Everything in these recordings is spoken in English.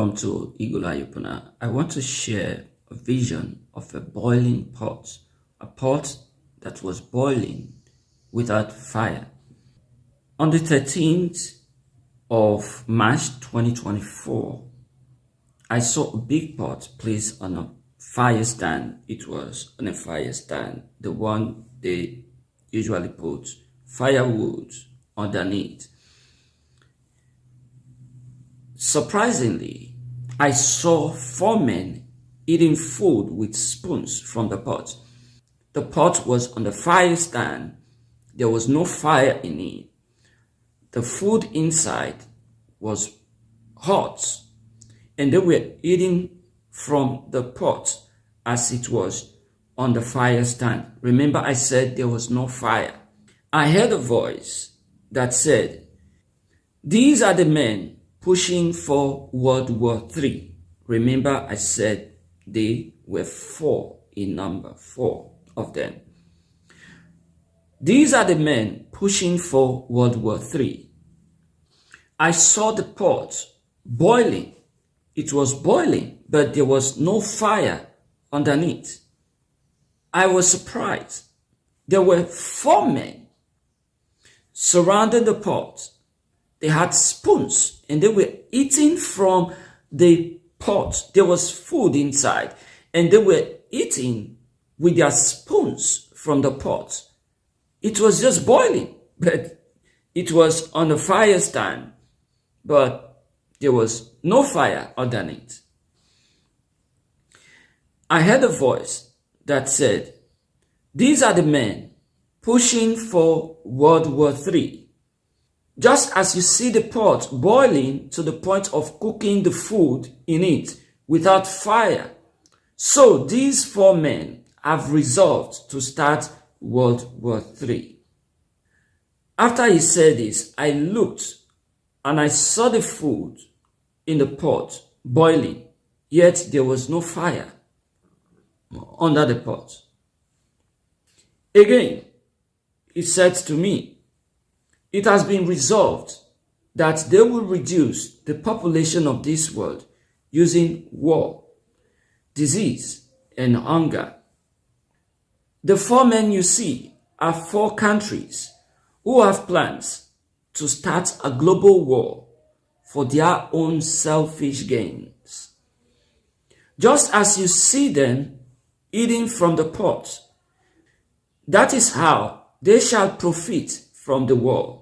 Welcome to Eagle Eye Opener. I want to share a vision of a boiling pot, a pot that was boiling without fire. On the 13th of March 2024, I saw a big pot placed on a fire stand. It was on a fire stand, the one they usually put firewood underneath. Surprisingly, I saw 4 men eating food with spoons from the pot. The pot was on the fire stand. There was no fire in it. The food inside was hot, and they were eating from the pot as it was on the fire stand. Remember, I said there was no fire. I heard a voice that said, "These are the men pushing for World War III. Remember, I said they were 4 in number, 4 of them. These are the men pushing for World War III. I saw the pot boiling. It was boiling, but there was no fire underneath. I was surprised. There were 4 men surrounding the pot. They had spoons and they were eating from the pot. There was food inside and they were eating with their spoons from the pot. It was just boiling, but it was on a fire stand, but there was no fire underneath. I heard a voice that said, "These are the men pushing for World War III. Just as you see the pot boiling to the point of cooking the food in it without fire, so these 4 men have resolved to start World War III." After he said this, I looked and I saw the food in the pot boiling, yet there was no fire under the pot. Again, he said to me, "It has been resolved that they will reduce the population of this world using war, disease, and hunger. The 4 men you see are 4 countries who have plans to start a global war for their own selfish gains. Just as you see them eating from the pot, that is how they shall profit from the war.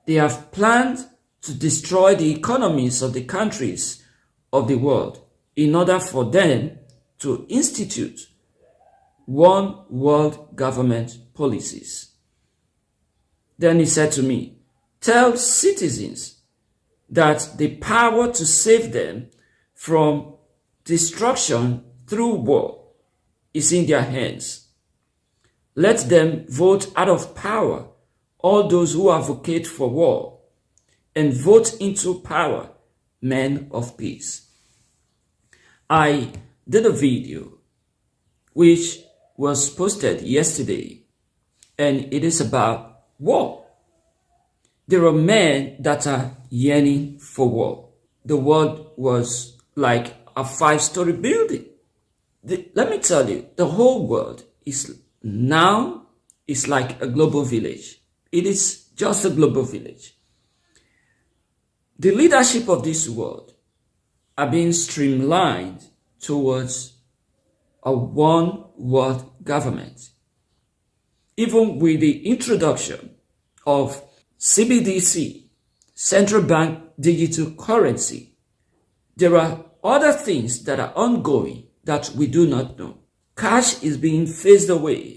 They have planned to destroy the economies of the countries of the world in order for them to institute one world government policies." Then he said to me, "Tell citizens that the power to save them from destruction through war is in their hands. Let them vote out of power all those who advocate for war, and vote into power men of peace." I did a video which was posted yesterday, and it is about war. There are men that are yearning for war. The world was like a 5-story building. Let me tell you, the whole world is now like a global village. It is just a global village. The leadership of this world are being streamlined towards a one world government. Even with the introduction of CBDC, central bank digital currency, there are other things that are ongoing that we do not know. Cash is being phased away.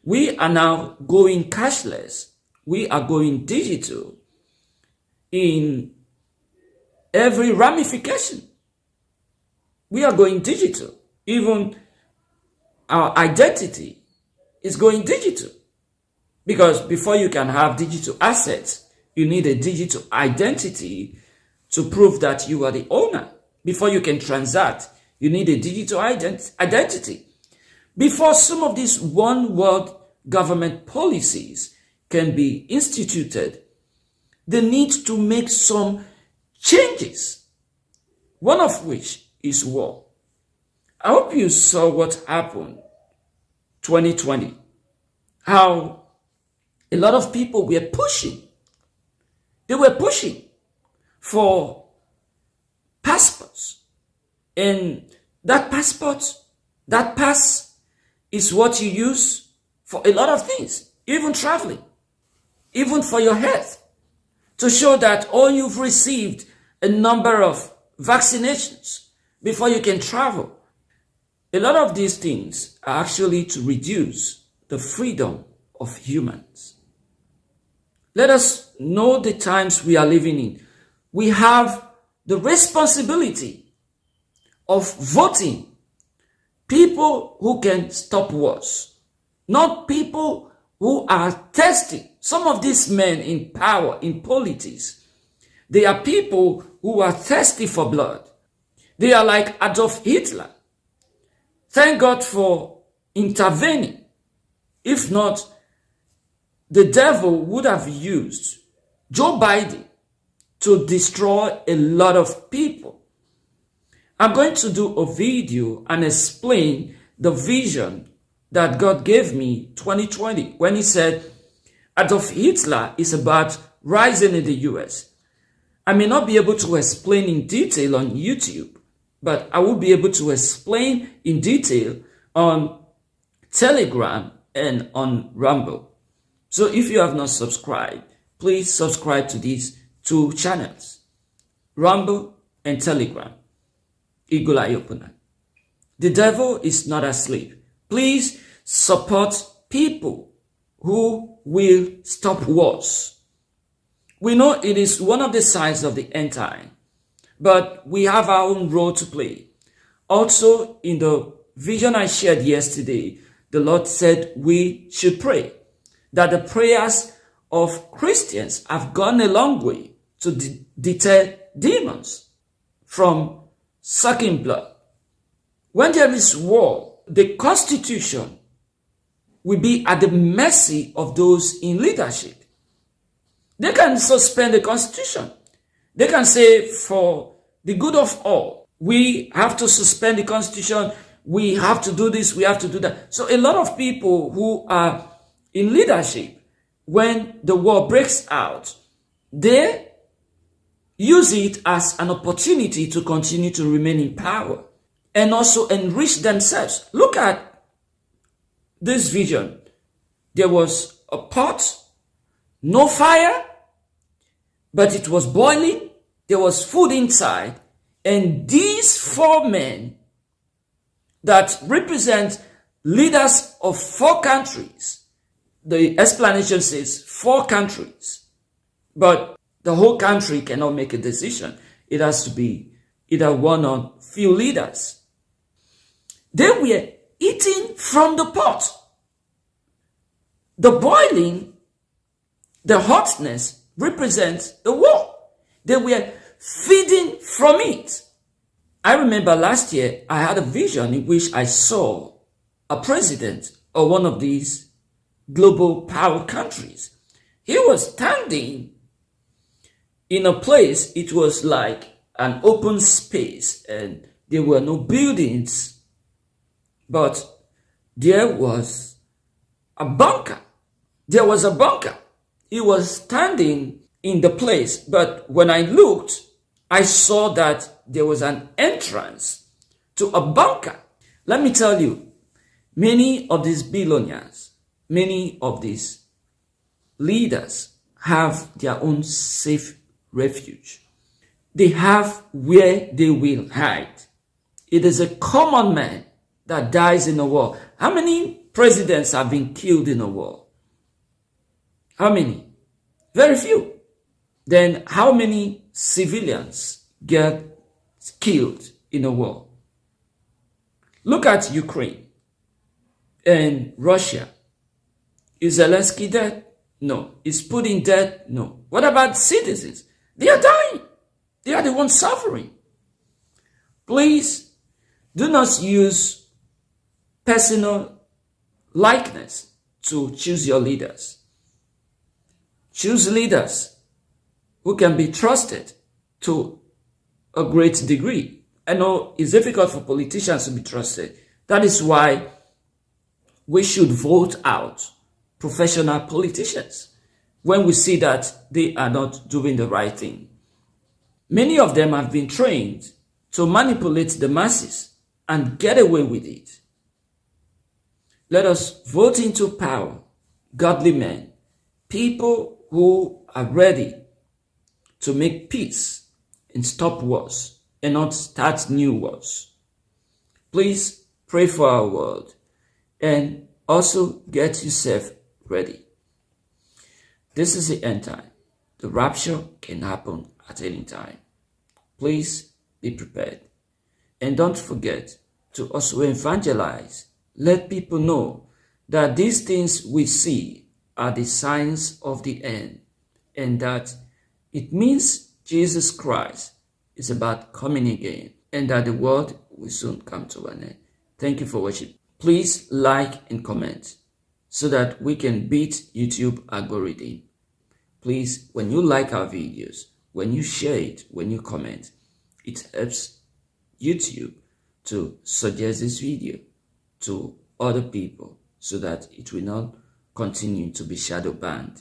We are now going cashless. We are going digital in every ramification. We are going digital. Even our identity is going digital. Because before you can have digital assets, you need a digital identity to prove that you are the owner. Before you can transact, you need a digital identity. Before some of these one world government policies can be instituted, they need to make some changes one of which is war. I hope you saw what happened 2020, how a lot of people were pushing. They were pushing for passports. And that passport, that pass is what you use for a lot of things, even traveling, even for your health, to show that you've received a number of vaccinations before you can travel. A lot of these things are actually to reduce the freedom of humans. Let us know the times we are living in. We have the responsibility of voting people who can stop wars, not people who are thirsty. Some of these men in power, in politics, they are people who are thirsty for blood. They are like Adolf Hitler. Thank God for intervening. If not, the devil would have used Joe Biden to destroy a lot of people. I'm going to do a video and explain the vision that God gave me 2020 when he said Adolf Hitler is about rising in the US. I may not be able to explain in detail on YouTube, but I will be able to explain in detail on Telegram and on Rumble. So if you have not subscribed, please subscribe to these two channels, Rumble and Telegram. Eagle Eye Opener. The devil is not asleep. Please support people who will stop wars. We know it is one of the signs of the end time, but we have our own role to play. Also, in the vision I shared yesterday, the Lord said we should pray, that the prayers of Christians have gone a long way to deter demons from sucking blood. When there is war, the Constitution will be at the mercy of those in leadership. They can suspend the Constitution. They can say, for the good of all, we have to suspend the Constitution, we have to do this, we have to do that. So a lot of people who are in leadership, when the war breaks out, they use it as an opportunity to continue to remain in power and also enrich themselves. Look at this vision. There was a pot, no fire, but it was boiling. There was food inside. And these four men that represent leaders of 4 countries, the explanation says 4 countries, but the whole country cannot make a decision. It has to be either one or few leaders. They were eating from the pot. The boiling, the hotness represents the war. They were feeding from it. I remember last year I had a vision in which I saw a president of one of these global power countries. He was standing in a place, it was like an open space and there were no buildings, but there was a bunker. There was a bunker. He was standing in the place, but when I looked, I saw that there was an entrance to a bunker. Let me tell you, many of these billionaires, many of these leaders have their own safe refuge. They have where they will hide. It is a common man that dies in a war. How many presidents have been killed in a war? How many? Very few. Then how many civilians get killed in a war? Look at Ukraine and Russia. Is Zelensky dead? No. Is Putin dead? No. What about citizens? They are dying. They are the ones suffering. Please do not use personal likeness to choose your leaders. Choose leaders who can be trusted to a great degree. I know it's difficult for politicians to be trusted. That is why we should vote out professional politicians when we see that they are not doing the right thing. Many of them have been trained to manipulate the masses and get away with it. Let us vote into power godly men, people who are ready to make peace and stop wars and not start new wars. Please pray for our world and also get yourself ready. This is the end time. The rapture can happen at any time. Please be prepared. And don't forget to also evangelize. Let people know that these things we see are the signs of the end, and that it means Jesus Christ is about coming again, and that the world will soon come to an end. Thank you for watching. Please like and comment so that we can beat YouTube algorithm. Please, when you like our videos, when you share it, when you comment, it helps YouTube to suggest this video to other people so that it will not continue to be shadow banned.